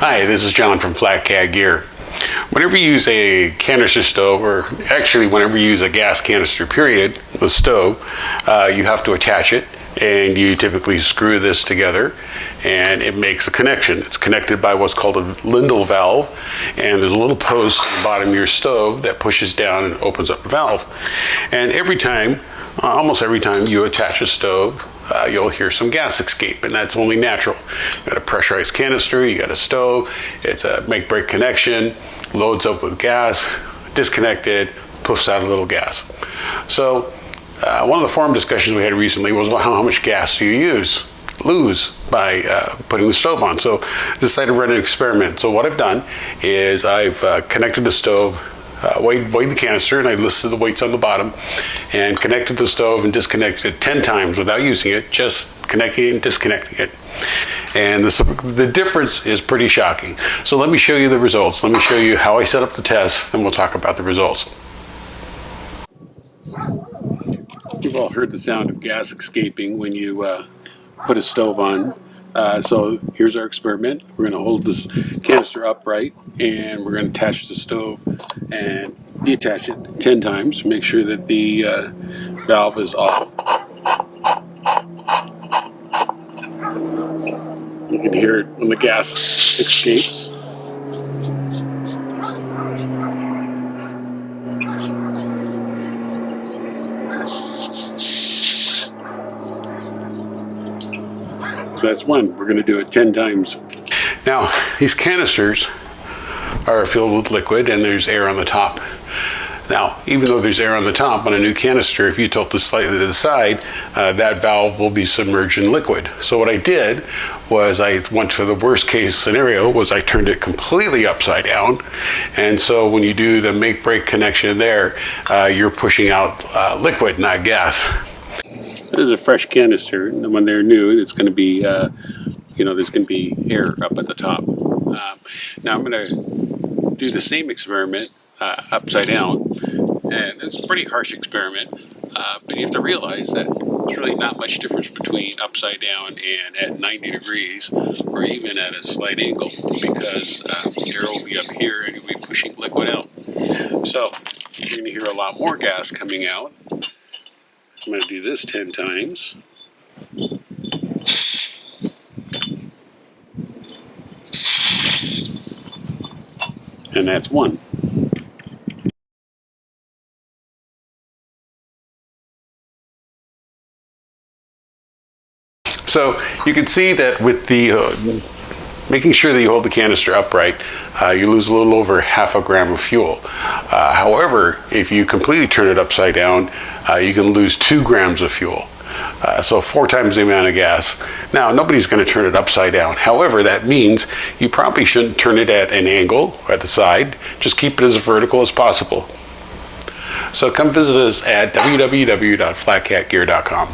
Hi, this is John from Flat Cat Gear. Whenever you use a canister stove, or actually whenever you use a gas canister period, the stove, you have to attach it, and you typically screw this together and it makes a connection. It's connected by what's called a Lindel valve, and there's a little post at the bottom of your stove that pushes down and opens up the valve. And every time, almost every time you attach a stove, you'll hear some gas escape, and that's only natural. You got a pressurized canister, you got a stove, it's a make-break connection, loads up with gas, disconnected, puffs out a little gas. So one of the forum discussions we had recently was about how much gas do you lose by putting the stove on. So I decided to run an experiment. So what I've done is I've connected the stove, weighed the canister, and I listed the weights on the bottom, and connected the stove and disconnected it 10 times without using it, just connecting it and disconnecting it. And the difference is pretty shocking. So let me show you the results. Let me show you how I set up the test, then we'll talk about the results. You've all heard the sound of gas escaping when you put a stove on. So here's our experiment. We're going to hold this canister upright, and we're going to attach the stove and detach it 10 times. Make sure that the valve is off. You can hear it when the gas escapes. So that's one. We're going to do it 10 times. Now, these canisters are filled with liquid, and there's air on the top. Now, even though there's air on the top on a new canister, if you tilt this slightly to the side, that valve will be submerged in liquid. So what I did was I went for the worst case scenario, was I turned it completely upside down. And so when you do the make-break connection there, you're pushing out liquid, not gas. This is a fresh canister, and when they're new, it's going to be, there's going to be air up at the top. Now I'm going to do the same experiment upside down, and it's a pretty harsh experiment, but you have to realize that there's really not much difference between upside down and at 90 degrees, or even at a slight angle, because air will be up here and you'll be pushing liquid out. So you're going to hear a lot more gas coming out. I'm going to do this 10 times. And that's one. So you can see that with the making sure that you hold the canister upright, you lose a little over half a gram of fuel. However, if you completely turn it upside down, you can lose 2 grams of fuel. So 4 times the amount of gas. Now, nobody's going to turn it upside down. However, that means you probably shouldn't turn it at an angle at the side. Just keep it as vertical as possible. So come visit us at www.flatcatgear.com.